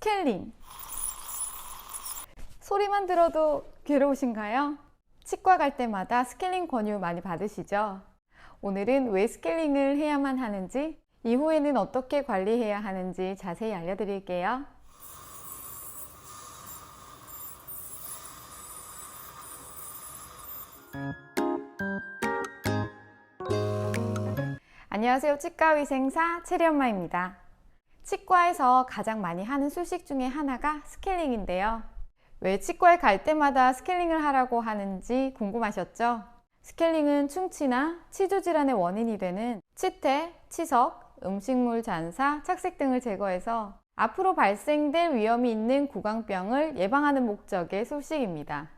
스케일링. 소리만 들어도 괴로우신가요? 치과 갈 때마다 스케일링 권유 많이 받으시죠? 오늘은 왜 스케일링을 해야만 하는지, 이후에는 어떻게 관리해야 하는지 자세히 알려드릴게요. 안녕하세요. 치과의생사 체리엄마입니다. 치과에서 가장 많이 하는 수식 중에 하나가 스케일링인데요. 왜 치과에 갈 때마다 스케일링을 하라고 하는지 궁금하셨죠? 스케일링은 충치나 치주 질환의 원인이 되는 치태, 치석, 음식물 잔사, 착색 등을 제거해서 앞으로 발생될 위험이 있는 구강병을 예방하는 목적의 수식입니다.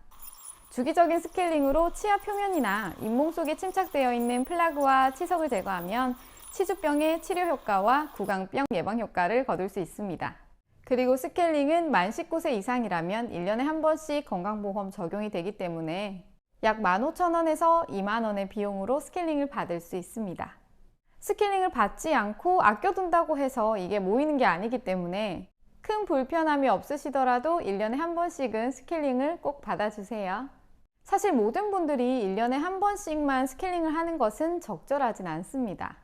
주기적인 스케일링으로 치아 표면이나 잇몸 속에 침착되어 있는 플라그와 치석을 제거하면 치주병의 치료 효과와 구강병 예방 효과를 거둘 수 있습니다. 그리고 스케일링은 만 19세 이상이라면 1년에 한 번씩 건강보험 적용이 되기 때문에 약 15,000원에서 20,000원의 비용으로 스케일링을 받을 수 있습니다. 스케일링을 받지 않고 아껴둔다고 해서 이게 모이는 게 아니기 때문에 큰 불편함이 없으시더라도 1년에 한 번씩은 스케일링을 꼭 받아주세요. 사실 모든 분들이 1년에 한 번씩만 스케일링을 하는 것은 적절하진 않습니다.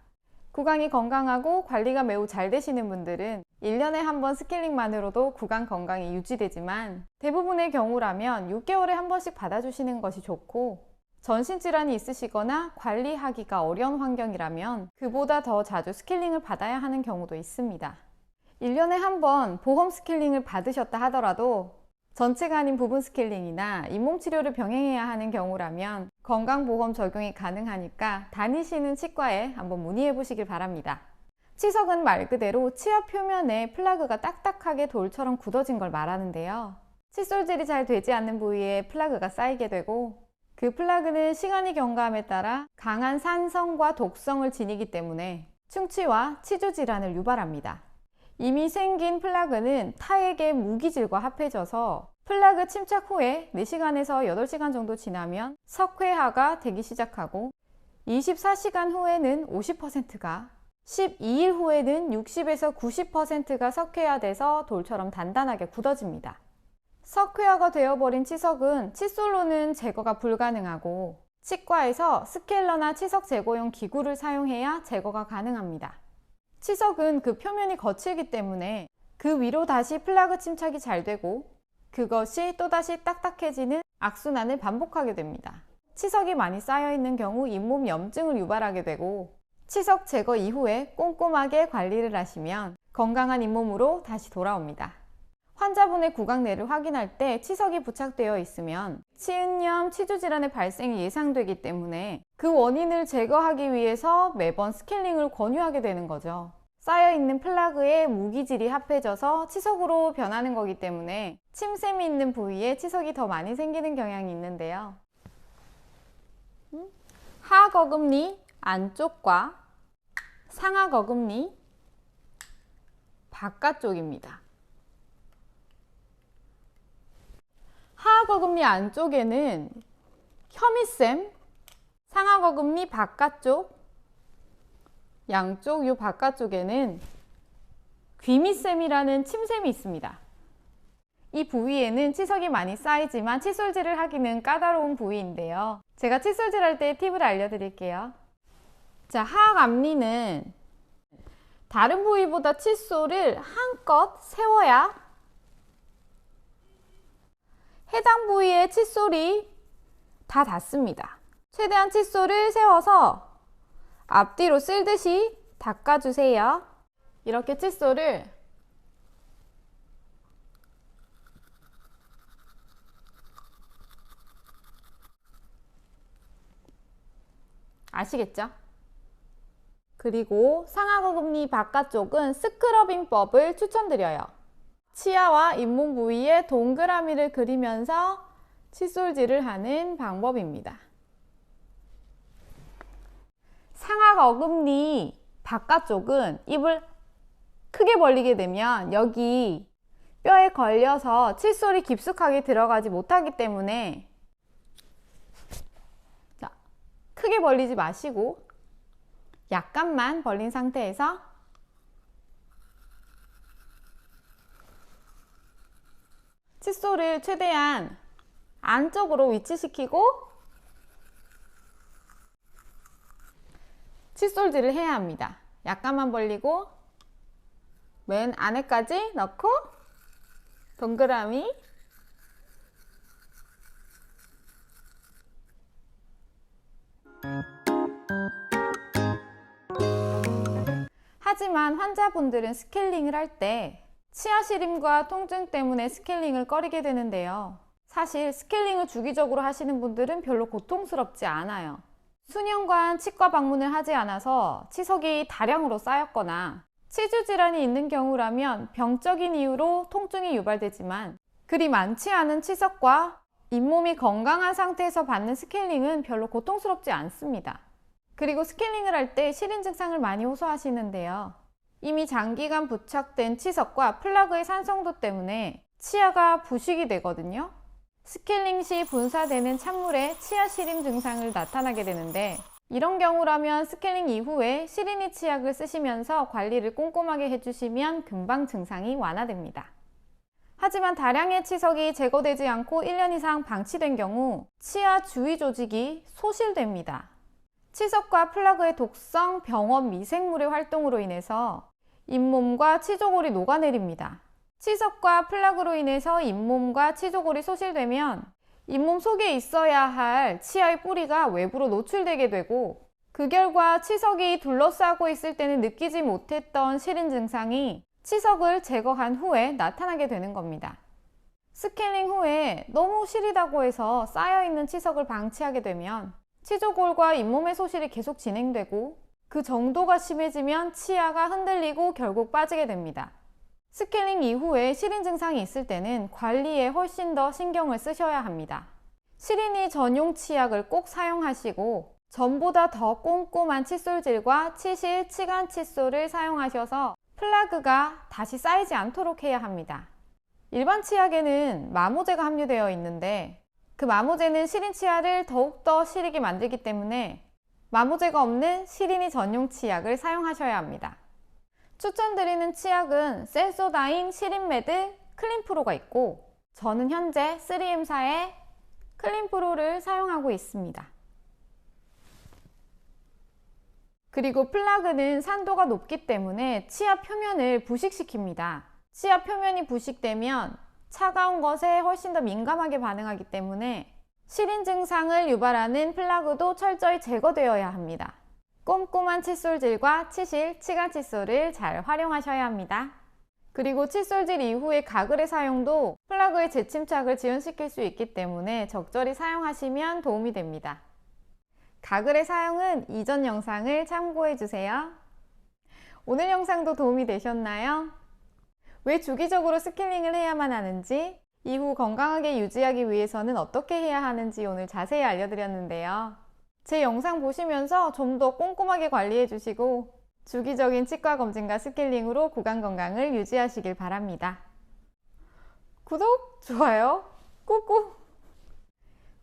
구강이 건강하고 관리가 매우 잘 되시는 분들은 1년에 한 번 스케일링만으로도 구강 건강이 유지되지만 대부분의 경우라면 6개월에 한 번씩 받아주시는 것이 좋고, 전신질환이 있으시거나 관리하기가 어려운 환경이라면 그보다 더 자주 스케일링을 받아야 하는 경우도 있습니다. 1년에 한 번 보험 스케일링을 받으셨다 하더라도 전체가 아닌 부분 스케일링이나 잇몸 치료를 병행해야 하는 경우라면 건강보험 적용이 가능하니까 다니시는 치과에 한번 문의해 보시길 바랍니다. 치석은 말 그대로 치아 표면에 플라그가 딱딱하게 돌처럼 굳어진 걸 말하는데요. 칫솔질이 잘 되지 않는 부위에 플라그가 쌓이게 되고, 그 플라그는 시간이 경과함에 따라 강한 산성과 독성을 지니기 때문에 충치와 치주 질환을 유발합니다. 이미 생긴 플라그는 타액의 무기질과 합해져서 플라그 침착 후에 4시간에서 8시간 정도 지나면 석회화가 되기 시작하고, 24시간 후에는 50%가, 12일 후에는 60에서 90%가 석회화돼서 돌처럼 단단하게 굳어집니다. 석회화가 되어버린 치석은 칫솔로는 제거가 불가능하고 치과에서 스케일러나 치석 제거용 기구를 사용해야 제거가 가능합니다. 치석은 그 표면이 거칠기 때문에 그 위로 다시 플라그 침착이 잘 되고 그것이 또다시 딱딱해지는 악순환을 반복하게 됩니다. 치석이 많이 쌓여있는 경우 잇몸 염증을 유발하게 되고, 치석 제거 이후에 꼼꼼하게 관리를 하시면 건강한 잇몸으로 다시 돌아옵니다. 환자분의 구강내를 확인할 때 치석이 부착되어 있으면 치은염, 치주질환의 발생이 예상되기 때문에 그 원인을 제거하기 위해서 매번 스케일링을 권유하게 되는 거죠. 쌓여있는 플라그에 무기질이 합해져서 치석으로 변하는 거기 때문에 침샘이 있는 부위에 치석이 더 많이 생기는 경향이 있는데요. 하악어금니 안쪽과 상악어금니 바깥쪽입니다. 하악어금니 안쪽에는 혐의샘, 상악어금니 바깥쪽, 양쪽 요 바깥쪽에는 귀미샘이라는 침샘이 있습니다. 이 부위에는 치석이 많이 쌓이지만 칫솔질을 하기는 까다로운 부위인데요. 제가 칫솔질 할 때 팁을 알려드릴게요. 자, 하악앞니는 다른 부위보다 칫솔을 한껏 세워야 해당 부위의 칫솔이 다 닿습니다. 최대한 칫솔을 세워서 앞뒤로 쓸듯이 닦아주세요. 이렇게 칫솔을 아시겠죠? 그리고 상악어금니 바깥쪽은 스크러빙법을 추천드려요. 치아와 잇몸 부위에 동그라미를 그리면서 칫솔질을 하는 방법입니다. 상악어금니 바깥쪽은 입을 크게 벌리게 되면 여기 뼈에 걸려서 칫솔이 깊숙하게 들어가지 못하기 때문에, 자, 크게 벌리지 마시고 약간만 벌린 상태에서 칫솔을 최대한 안쪽으로 위치시키고 칫솔질을 해야 합니다. 약간만 벌리고 맨 안에까지 넣고 동그라미 하지만 환자분들은 스케일링을 할 때 치아 시림과 통증 때문에 스케일링을 꺼리게 되는데요. 사실 스케일링을 주기적으로 하시는 분들은 별로 고통스럽지 않아요. 수년간 치과 방문을 하지 않아서 치석이 다량으로 쌓였거나 치주 질환이 있는 경우라면 병적인 이유로 통증이 유발되지만 그리 많지 않은 치석과 잇몸이 건강한 상태에서 받는 스케일링은 별로 고통스럽지 않습니다. 그리고 스케일링을 할 때 시린 증상을 많이 호소하시는데요. 이미 장기간 부착된 치석과 플라그의 산성도 때문에 치아가 부식이 되거든요. 스케일링 시 분사되는 찬물에 치아 시림 증상을 나타나게 되는데 이런 경우라면 스케일링 이후에 시린이 치약을 쓰시면서 관리를 꼼꼼하게 해주시면 금방 증상이 완화됩니다. 하지만 다량의 치석이 제거되지 않고 1년 이상 방치된 경우 치아 주위 조직이 소실됩니다. 치석과 플라그의 독성 병원 미생물의 활동으로 인해서 잇몸과 치조골이 녹아내립니다. 치석과 플라그로 인해서 잇몸과 치조골이 소실되면 잇몸 속에 있어야 할 치아의 뿌리가 외부로 노출되게 되고 그 결과 치석이 둘러싸고 있을 때는 느끼지 못했던 시린 증상이 치석을 제거한 후에 나타나게 되는 겁니다. 스케일링 후에 너무 시리다고 해서 쌓여있는 치석을 방치하게 되면 치조골과 잇몸의 소실이 계속 진행되고 그 정도가 심해지면 치아가 흔들리고 결국 빠지게 됩니다. 스케일링 이후에 시린 증상이 있을 때는 관리에 훨씬 더 신경을 쓰셔야 합니다. 시린이 전용 치약을 꼭 사용하시고 전보다 더 꼼꼼한 칫솔질과 치실, 치간 칫솔을 사용하셔서 플라그가 다시 쌓이지 않도록 해야 합니다. 일반 치약에는 마모제가 함유되어 있는데 그 마모제는 시린 치아를 더욱더 시리게 만들기 때문에 마모제가 없는 시린이 전용 치약을 사용하셔야 합니다. 추천드리는 치약은 센소다인 시린매드 클린프로가 있고 저는 현재 3M사의 클린프로를 사용하고 있습니다. 그리고 플라그는 산도가 높기 때문에 치아 표면을 부식시킵니다. 치아 표면이 부식되면 차가운 것에 훨씬 더 민감하게 반응하기 때문에 시린 증상을 유발하는 플라그도 철저히 제거되어야 합니다. 꼼꼼한 칫솔질과 치실, 치간 칫솔을 잘 활용하셔야 합니다. 그리고 칫솔질 이후의 가글의 사용도 플라그의 재침착을 지연시킬 수 있기 때문에 적절히 사용하시면 도움이 됩니다. 가글의 사용은 이전 영상을 참고해 주세요. 오늘 영상도 도움이 되셨나요? 왜 주기적으로 스케일링을 해야만 하는지, 이후 건강하게 유지하기 위해서는 어떻게 해야 하는지 오늘 자세히 알려드렸는데요. 제 영상 보시면서 좀 더 꼼꼼하게 관리해 주시고 주기적인 치과 검진과 스케일링으로 구강 건강을 유지하시길 바랍니다. 구독, 좋아요 꾹꾹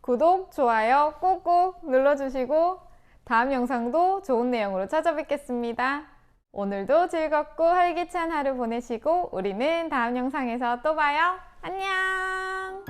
구독, 좋아요 꾹꾹 눌러주시고 다음 영상도 좋은 내용으로 찾아뵙겠습니다. 오늘도 즐겁고 활기찬 하루 보내시고 우리는 다음 영상에서 또 봐요. 안녕!